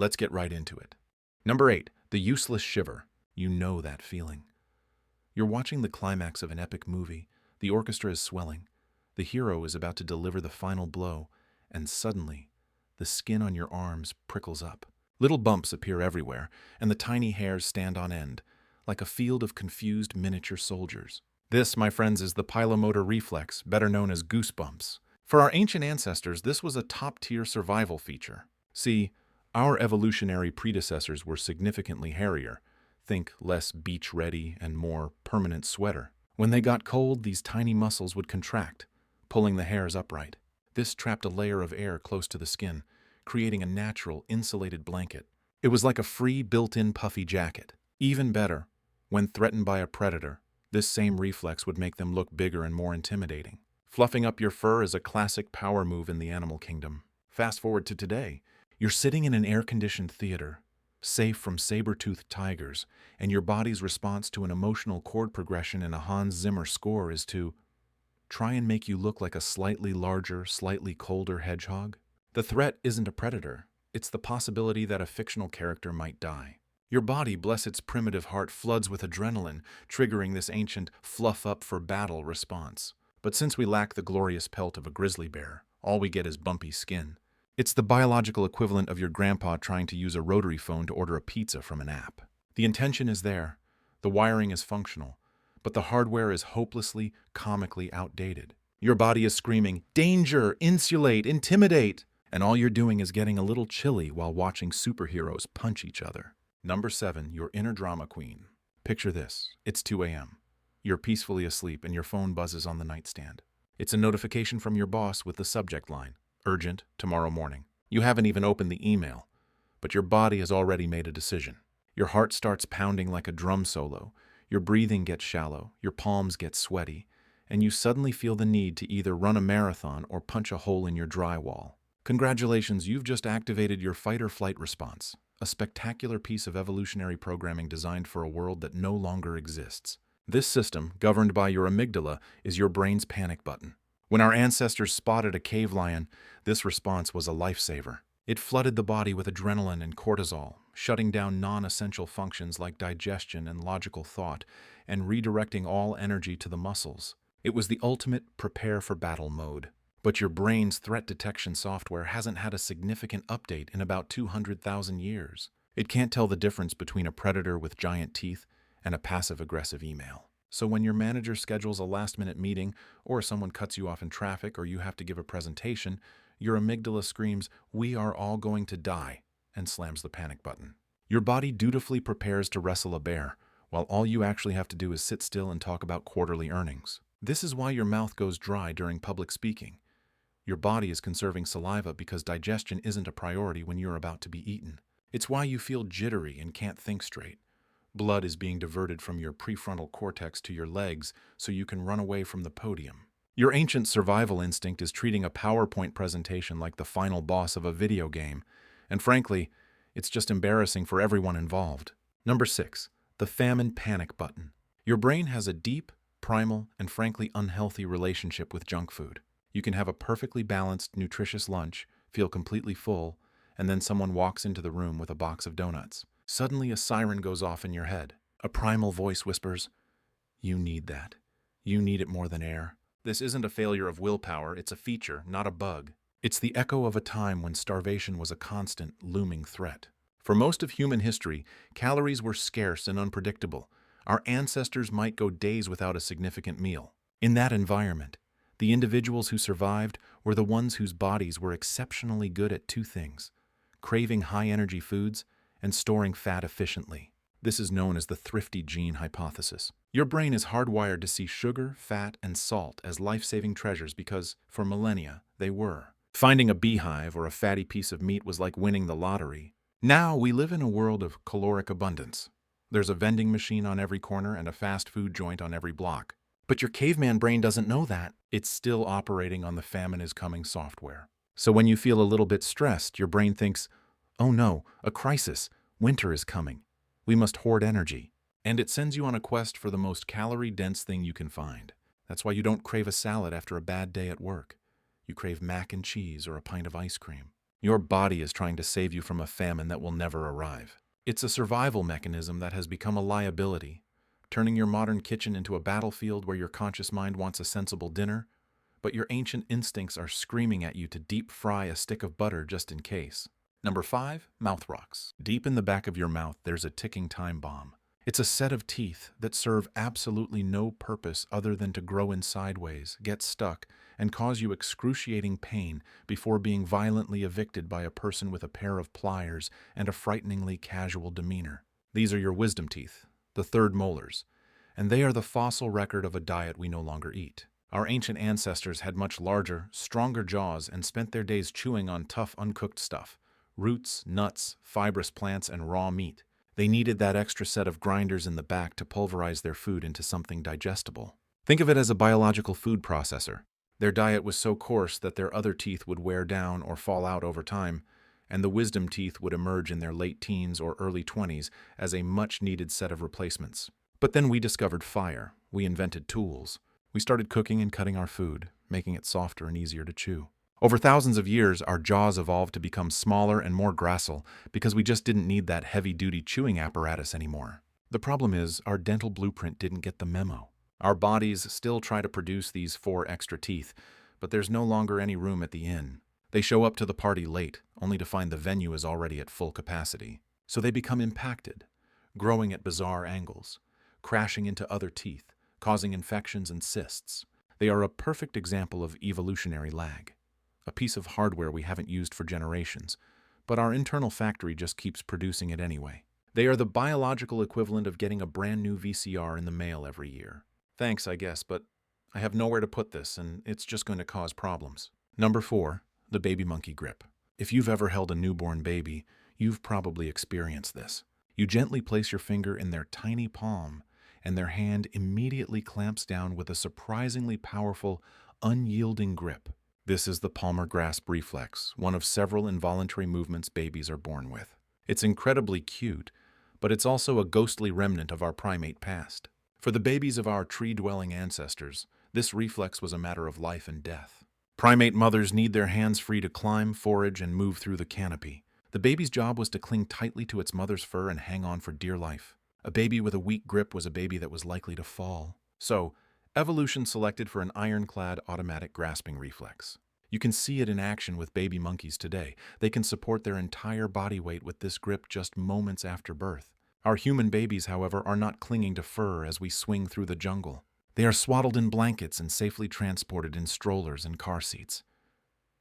Let's get right into it. Number 8, the useless shiver. You know that feeling. You're watching the climax of an epic movie, the orchestra is swelling, the hero is about to deliver the final blow, and suddenly, the skin on your arms prickles up. Little bumps appear everywhere, and the tiny hairs stand on end, like a field of confused miniature soldiers. This, my friends, is the pilomotor reflex, better known as goosebumps. For our ancient ancestors, this was a top-tier survival feature. See, our evolutionary predecessors were significantly hairier. Think less beach-ready and more permanent sweater. When they got cold, these tiny muscles would contract, pulling the hairs upright. This trapped a layer of air close to the skin, creating a natural, insulated blanket. It was like a free, built-in puffy jacket. Even better, when threatened by a predator, this same reflex would make them look bigger and more intimidating. Fluffing up your fur is a classic power move in the animal kingdom. Fast forward to today. You're sitting in an air-conditioned theater, safe from saber-toothed tigers, and your body's response to an emotional chord progression in a Hans Zimmer score is to try and make you look like a slightly larger, slightly colder hedgehog. The threat isn't a predator. It's the possibility that a fictional character might die. Your body, bless its primitive heart, floods with adrenaline, triggering this ancient fluff-up-for-battle response. But since we lack the glorious pelt of a grizzly bear, all we get is bumpy skin. It's the biological equivalent of your grandpa trying to use a rotary phone to order a pizza from an app. The intention is there, the wiring is functional, but the hardware is hopelessly, comically outdated. Your body is screaming, "Danger! Insulate! Intimidate!" And all you're doing is getting a little chilly while watching superheroes punch each other. Number 7, your inner drama queen. Picture this. It's 2 a.m. You're peacefully asleep and your phone buzzes on the nightstand. It's a notification from your boss with the subject line, "Urgent, tomorrow morning." You haven't even opened the email, but your body has already made a decision. Your heart starts pounding like a drum solo, your breathing gets shallow, your palms get sweaty, and you suddenly feel the need to either run a marathon or punch a hole in your drywall. Congratulations, you've just activated your fight-or-flight response, a spectacular piece of evolutionary programming designed for a world that no longer exists. This system, governed by your amygdala, is your brain's panic button. When our ancestors spotted a cave lion, this response was a lifesaver. It flooded the body with adrenaline and cortisol, shutting down non-essential functions like digestion and logical thought, and redirecting all energy to the muscles. It was the ultimate prepare-for-battle mode. But your brain's threat detection software hasn't had a significant update in about 200,000 years. It can't tell the difference between a predator with giant teeth and a passive-aggressive email. So when your manager schedules a last-minute meeting, or someone cuts you off in traffic, or you have to give a presentation, your amygdala screams, "We are all going to die," and slams the panic button. Your body dutifully prepares to wrestle a bear, while all you actually have to do is sit still and talk about quarterly earnings. This is why your mouth goes dry during public speaking. Your body is conserving saliva because digestion isn't a priority when you're about to be eaten. It's why you feel jittery and can't think straight. Blood is being diverted from your prefrontal cortex to your legs so you can run away from the podium. Your ancient survival instinct is treating a PowerPoint presentation like the final boss of a video game, and frankly, it's just embarrassing for everyone involved. Number 6, the famine panic button. Your brain has a deep, primal, and frankly unhealthy relationship with junk food. You can have a perfectly balanced, nutritious lunch, feel completely full, and then someone walks into the room with a box of donuts. Suddenly a siren goes off in your head. A primal voice whispers, "You need that. You need it more than air." This isn't a failure of willpower, it's a feature, not a bug. It's the echo of a time when starvation was a constant, looming threat. For most of human history, calories were scarce and unpredictable. Our ancestors might go days without a significant meal. In that environment, the individuals who survived were the ones whose bodies were exceptionally good at two things: craving high-energy foods and storing fat efficiently. This is known as the thrifty gene hypothesis. Your brain is hardwired to see sugar, fat, and salt as life-saving treasures because, for millennia, they were. Finding a beehive or a fatty piece of meat was like winning the lottery. Now we live in a world of caloric abundance. There's a vending machine on every corner and a fast food joint on every block. But your caveman brain doesn't know that. It's still operating on the famine is coming software. So when you feel a little bit stressed, your brain thinks, "Oh no, a crisis. Winter is coming. We must hoard energy." And it sends you on a quest for the most calorie-dense thing you can find. That's why you don't crave a salad after a bad day at work. You crave mac and cheese or a pint of ice cream. Your body is trying to save you from a famine that will never arrive. It's a survival mechanism that has become a liability, turning your modern kitchen into a battlefield where your conscious mind wants a sensible dinner, but your ancient instincts are screaming at you to deep fry a stick of butter just in case. Number 5, mouth rocks. Deep in the back of your mouth, there's a ticking time bomb. It's a set of teeth that serve absolutely no purpose other than to grow in sideways, get stuck, and cause you excruciating pain before being violently evicted by a person with a pair of pliers and a frighteningly casual demeanor. These are your wisdom teeth, the third molars, and they are the fossil record of a diet we no longer eat. Our ancient ancestors had much larger, stronger jaws and spent their days chewing on tough, uncooked stuff: roots, nuts, fibrous plants, and raw meat. They needed that extra set of grinders in the back to pulverize their food into something digestible. Think of it as a biological food processor. Their diet was so coarse that their other teeth would wear down or fall out over time, and the wisdom teeth would emerge in their late teens or early 20s as a much-needed set of replacements. But then we discovered fire. We invented tools. We started cooking and cutting our food, making it softer and easier to chew. Over thousands of years, our jaws evolved to become smaller and more gracile because we just didn't need that heavy-duty chewing apparatus anymore. The problem is, our dental blueprint didn't get the memo. Our bodies still try to produce these 4 extra teeth, but there's no longer any room at the inn. They show up to the party late, only to find the venue is already at full capacity. So they become impacted, growing at bizarre angles, crashing into other teeth, causing infections and cysts. They are a perfect example of evolutionary lag. A piece of hardware we haven't used for generations, but our internal factory just keeps producing it anyway. They are the biological equivalent of getting a brand new VCR in the mail every year. Thanks, I guess, but I have nowhere to put this, and it's just going to cause problems. Number 4, the baby monkey grip. If you've ever held a newborn baby, you've probably experienced this. You gently place your finger in their tiny palm, and their hand immediately clamps down with a surprisingly powerful, unyielding grip. This is the palmar grasp reflex, one of several involuntary movements babies are born with. It's incredibly cute, but it's also a ghostly remnant of our primate past. For the babies of our tree-dwelling ancestors, this reflex was a matter of life and death. Primate mothers need their hands free to climb, forage, and move through the canopy. The baby's job was to cling tightly to its mother's fur and hang on for dear life. A baby with a weak grip was a baby that was likely to fall. So, evolution selected for an ironclad automatic grasping reflex. You can see it in action with baby monkeys today. They can support their entire body weight with this grip just moments after birth. Our human babies, however, are not clinging to fur as we swing through the jungle. They are swaddled in blankets and safely transported in strollers and car seats.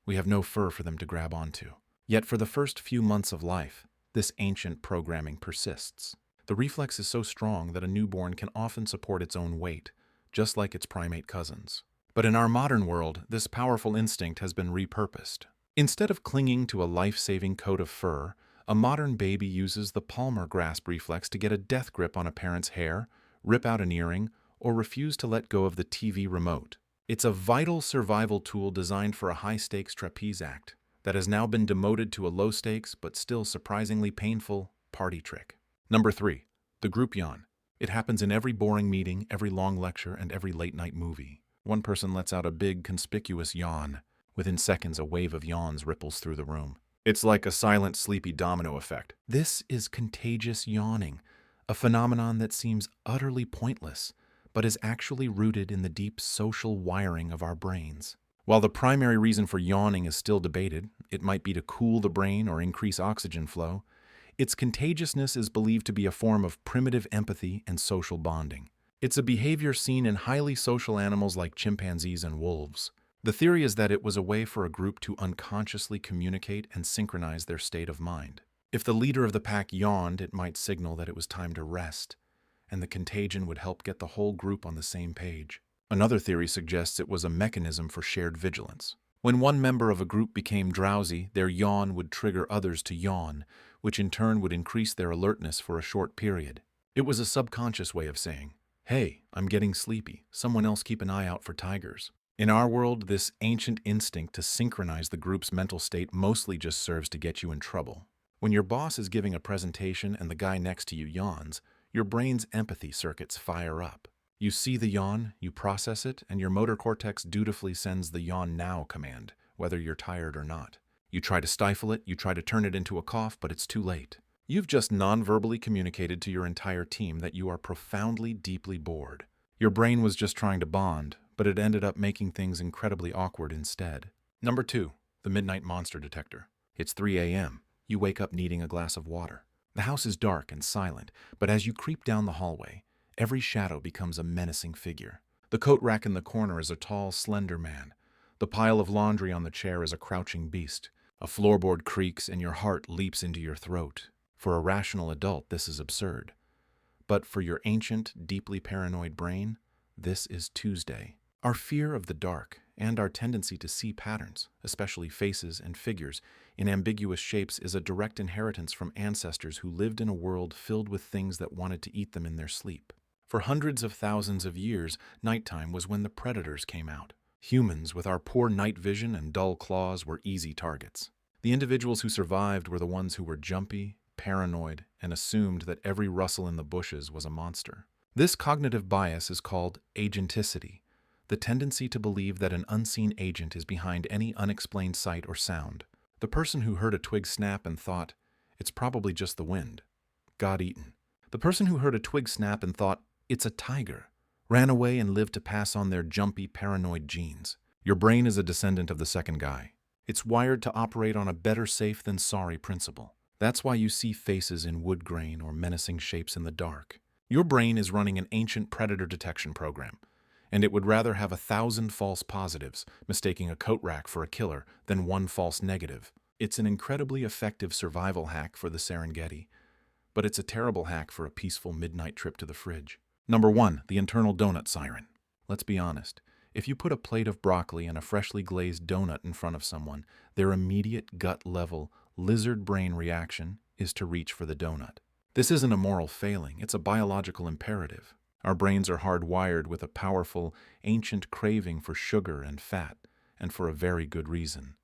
We have no fur for them to grab onto. Yet for the first few months of life, this ancient programming persists. The reflex is so strong that a newborn can often support its own weight, just like its primate cousins. But in our modern world, this powerful instinct has been repurposed. Instead of clinging to a life-saving coat of fur, a modern baby uses the palmar grasp reflex to get a death grip on a parent's hair, rip out an earring, or refuse to let go of the TV remote. It's a vital survival tool designed for a high-stakes trapeze act that has now been demoted to a low-stakes but still surprisingly painful party trick. Number 3, the group yawn. It happens in every boring meeting, every long lecture, and every late-night movie. One person lets out a big, conspicuous yawn. Within seconds, a wave of yawns ripples through the room. It's like a silent, sleepy domino effect. This is contagious yawning, a phenomenon that seems utterly pointless, but is actually rooted in the deep social wiring of our brains. While the primary reason for yawning is still debated, it might be to cool the brain or increase oxygen flow, its contagiousness is believed to be a form of primitive empathy and social bonding. It's a behavior seen in highly social animals like chimpanzees and wolves. The theory is that it was a way for a group to unconsciously communicate and synchronize their state of mind. If the leader of the pack yawned, it might signal that it was time to rest, and the contagion would help get the whole group on the same page. Another theory suggests it was a mechanism for shared vigilance. When one member of a group became drowsy, their yawn would trigger others to yawn, which in turn would increase their alertness for a short period. It was a subconscious way of saying, "Hey, I'm getting sleepy. Someone else keep an eye out for tigers." In our world, this ancient instinct to synchronize the group's mental state mostly just serves to get you in trouble. When your boss is giving a presentation and the guy next to you yawns, your brain's empathy circuits fire up. You see the yawn, you process it, and your motor cortex dutifully sends the yawn now command, whether you're tired or not. You try to stifle it, you try to turn it into a cough, but it's too late. You've just non-verbally communicated to your entire team that you are profoundly, deeply bored. Your brain was just trying to bond, but it ended up making things incredibly awkward instead. Number 2, the midnight monster detector. It's 3 a.m. You wake up needing a glass of water. The house is dark and silent, but as you creep down the hallway, every shadow becomes a menacing figure. The coat rack in the corner is a tall, slender man. The pile of laundry on the chair is a crouching beast. A floorboard creaks and your heart leaps into your throat. For a rational adult, this is absurd. But for your ancient, deeply paranoid brain, this is Tuesday. Our fear of the dark and our tendency to see patterns, especially faces and figures, in ambiguous shapes is a direct inheritance from ancestors who lived in a world filled with things that wanted to eat them in their sleep. For hundreds of thousands of years, nighttime was when the predators came out. Humans, with our poor night vision and dull claws, were easy targets. The individuals who survived were the ones who were jumpy, paranoid, and assumed that every rustle in the bushes was a monster. This cognitive bias is called agenticity, the tendency to believe that an unseen agent is behind any unexplained sight or sound. The person who heard a twig snap and thought, "It's probably just the wind," got eaten. The person who heard a twig snap and thought, "It's a tiger," ran away and lived to pass on their jumpy, paranoid genes. Your brain is a descendant of the second guy. It's wired to operate on a better safe than sorry principle. That's why you see faces in wood grain or menacing shapes in the dark. Your brain is running an ancient predator detection program, and it would rather have 1,000 false positives, mistaking a coat rack for a killer, than one false negative. It's an incredibly effective survival hack for the Serengeti, but it's a terrible hack for a peaceful midnight trip to the fridge. Number 1, the internal donut siren. Let's be honest. If you put a plate of broccoli and a freshly glazed donut in front of someone, their immediate gut-level, lizard brain reaction is to reach for the donut. This isn't a moral failing, it's a biological imperative. Our brains are hardwired with a powerful, ancient craving for sugar and fat, and for a very good reason.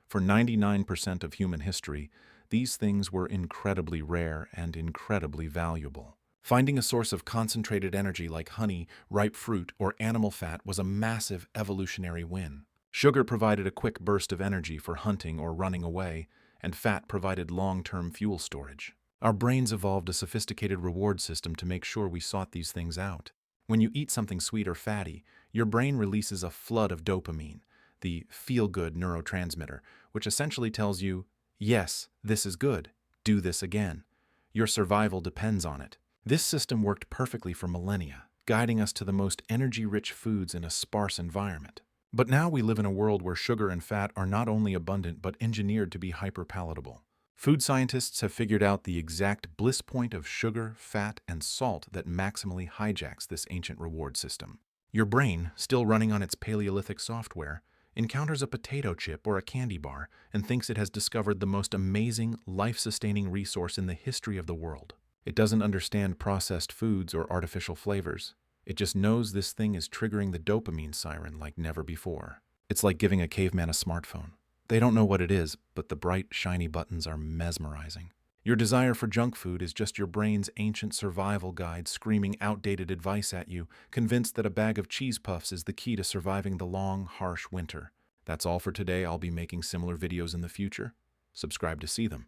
For 99% of human history, these things were incredibly rare and incredibly valuable. Finding a source of concentrated energy like honey, ripe fruit, or animal fat was a massive evolutionary win. Sugar provided a quick burst of energy for hunting or running away, and fat provided long-term fuel storage. Our brains evolved a sophisticated reward system to make sure we sought these things out. When you eat something sweet or fatty, your brain releases a flood of dopamine, the feel-good neurotransmitter, which essentially tells you, "Yes, this is good. Do this again." Your survival depends on it. This system worked perfectly for millennia, guiding us to the most energy-rich foods in a sparse environment. But now we live in a world where sugar and fat are not only abundant but engineered to be hyper-palatable. Food scientists have figured out the exact bliss point of sugar, fat, and salt that maximally hijacks this ancient reward system. Your brain, still running on its Paleolithic software, encounters a potato chip or a candy bar and thinks it has discovered the most amazing, life-sustaining resource in the history of the world. It doesn't understand processed foods or artificial flavors. It just knows this thing is triggering the dopamine siren like never before. It's like giving a caveman a smartphone. They don't know what it is, but the bright, shiny buttons are mesmerizing. Your desire for junk food is just your brain's ancient survival guide screaming outdated advice at you, convinced that a bag of cheese puffs is the key to surviving the long, harsh winter. That's all for today. I'll be making similar videos in the future. Subscribe to see them.